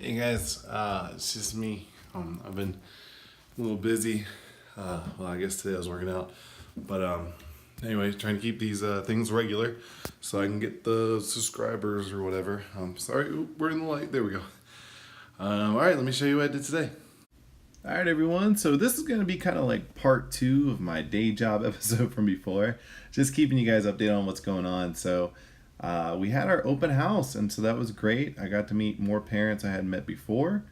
Hey guys, it's just me. I've been a little busy. Well, I guess today I was working out, but anyway, trying to keep these things regular so I can get the subscribers or whatever. Sorry, we're in the light. There we go. All right, let me show you what I did today. All right, everyone. So this is going to be kind of like part two of my day job episode from before. Just keeping you guys updated on what's going on. So we had our open house, and so that was great. I got to meet more parents I hadn't met before,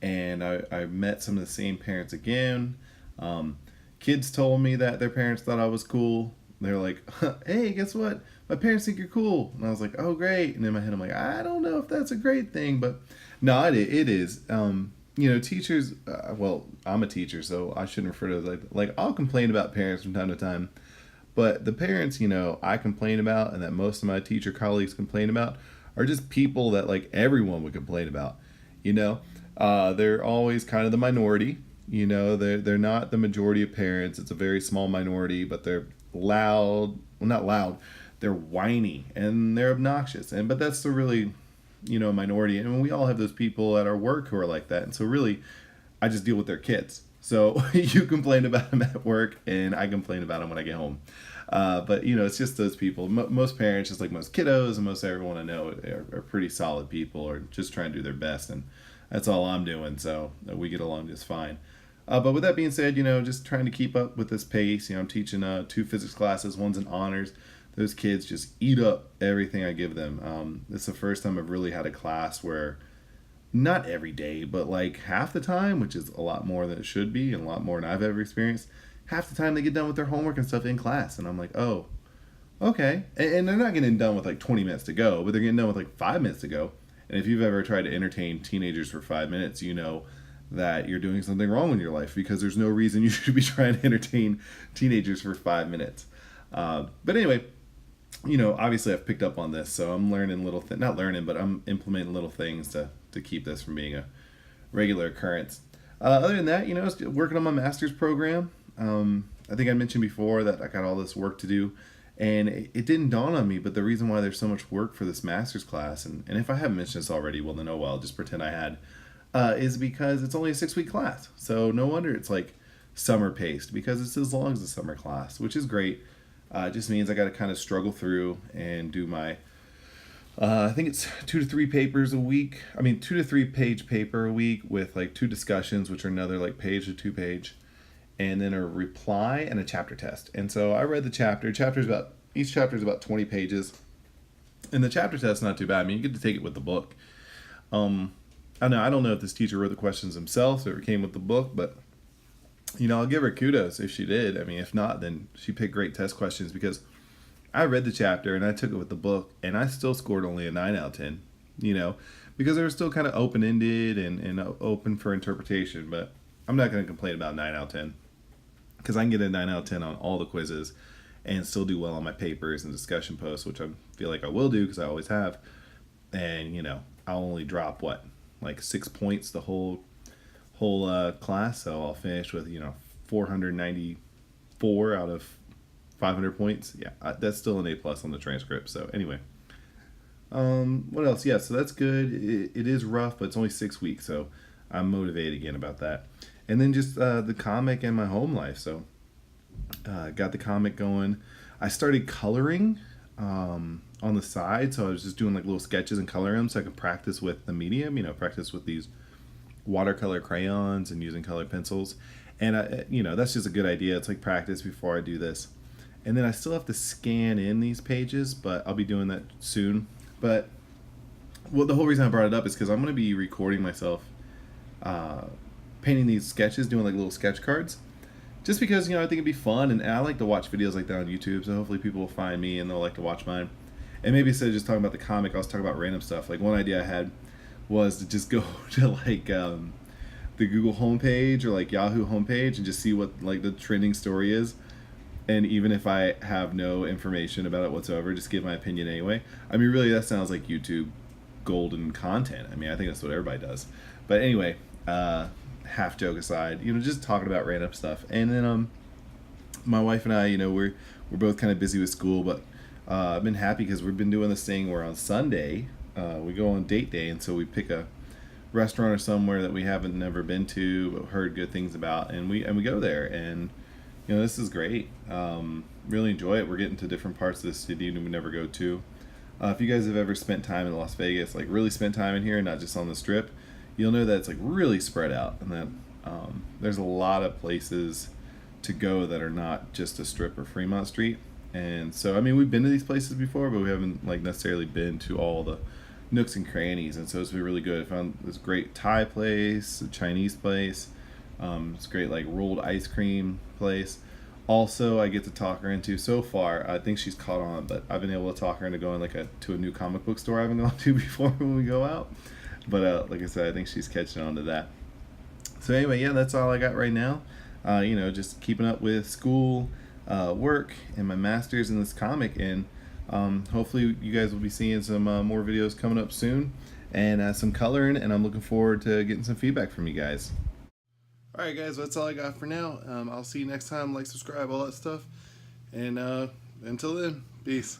and I met some of the same parents again. Um, Kids told me that their parents thought I was cool. They're like, "Hey, guess what? My parents think you're cool." And I was like, "Oh, great." And in my head, I'm like, "I don't know if that's a great thing, but no, it is." Teachers. Well, I'm a teacher, so I shouldn't refer to it like I'll complain about parents from time to time. But the parents, I complain about and that most of my teacher colleagues complain about are just people that like everyone would complain about. You know, they're always kind of the minority. They're not the majority of parents. It's a very small minority, but they're loud. Well, not loud. They're whiny and they're obnoxious. But that's the really, minority. And we all have those people at our work who are like that. And so really, I just deal with their kids. So you complain about them at work, and I complain about them when I get home. But it's just those people. Most parents, just like most kiddos and most everyone I know, are pretty solid people, or just trying to do their best, and that's all I'm doing. So we get along just fine. But with that being said, just trying to keep up with this pace. I'm teaching two physics classes. One's in honors. Those kids just eat up everything I give them. It's the first time I've really had a class where not every day, but like half the time, which is a lot more than it should be and a lot more than I've ever experienced. Half the time they get done with their homework and stuff in class, and I'm like, oh, okay. And they're not getting done with like 20 minutes to go, but they're getting done with like 5 minutes to go. And if you've ever tried to entertain teenagers for 5 minutes, you know that you're doing something wrong in your life, because there's no reason you should be trying to entertain teenagers for 5 minutes. But anyway, obviously I've picked up on this, so I'm learning not learning, but I'm implementing little things to keep this from being a regular occurrence. Other than that, I was working on my master's program. I think I mentioned before that I got all this work to do, and it didn't dawn on me, but the reason why there's so much work for this master's class, and if I haven't mentioned this already, well then oh well, just pretend I had, is because it's only a 6-week class. So no wonder it's like summer paced, because it's as long as the summer class, which is great. It just means I got to kind of struggle through and do my, I think it's 2 to 3 papers a week. 2 to 3 page paper a week with like 2 discussions, which are another like page to 2 page, and then a reply and a chapter test. And so I read the chapter. Each chapter is about 20 pages, and the chapter test not too bad. You get to take it with the book. I don't know if this teacher wrote the questions themselves or it came with the book, but I'll give her kudos if she did. If not, then she picked great test questions, because I read the chapter and I took it with the book, and I still scored only a 9 out of 10, because they were still kind of open-ended and open for interpretation. But I'm not going to complain about 9 out of 10, because I can get a 9 out of 10 on all the quizzes and still do well on my papers and discussion posts, which I feel like I will do because I always have. And, I'll only drop, like 6 points the whole class, so I'll finish with 494 out of 500 points. Yeah, that's still an A+ on the transcript. So anyway, what else? Yeah, so that's good. It is rough, but it's only 6 weeks, so I'm motivated again about that. And then just the comic and my home life. So got the comic going. I started coloring on the side, so I was just doing like little sketches and coloring them so I could practice with the medium. Practice with these watercolor crayons and using colored pencils. And that's just a good idea. It's like practice before I do this. And then I still have to scan in these pages, but I'll be doing that soon. But the whole reason I brought it up is because I'm going to be recording myself painting these sketches, doing like little sketch cards, just because I think it'd be fun, and I like to watch videos like that on YouTube, so hopefully people will find me and they'll like to watch mine. And maybe instead of just talking about the comic, I'll just talk about random stuff. Like one idea I had was to just go to like the Google homepage or like Yahoo homepage and just see what like the trending story is. And even if I have no information about it whatsoever, just give my opinion anyway. Really, that sounds like YouTube golden content. I think that's what everybody does. But anyway, half joke aside, just talking about random stuff. And then my wife and I, we're both kind of busy with school, but I've been happy because we've been doing this thing where on Sunday we go on date day, and so we pick a restaurant or somewhere that we haven't never been to but heard good things about, and we go there, and this is great. Really enjoy it. We're getting to different parts of the city we never go to. If you guys have ever spent time in Las Vegas, like really spent time in here, not just on the Strip, you'll know that it's like really spread out, and that there's a lot of places to go that are not just a Strip or Fremont Street. And so, I mean, we've been to these places before, but we haven't like necessarily been to all the nooks and crannies. And so it's been really good. I found this great Thai place, a Chinese place. It's great like rolled ice cream place. Also, I get to talk her into, so far, I think she's caught on, but I've been able to talk her into going like to a new comic book store I haven't gone to before when we go out. But like I said, I think she's catching on to that. So anyway, yeah, that's all I got right now. Just keeping up with school, work, and my master's in this comic, and hopefully you guys will be seeing some more videos coming up soon, and some coloring, and I'm looking forward to getting some feedback from you guys. Alright guys, that's all I got for now. I'll see you next time. Like, subscribe, all that stuff, and until then, peace.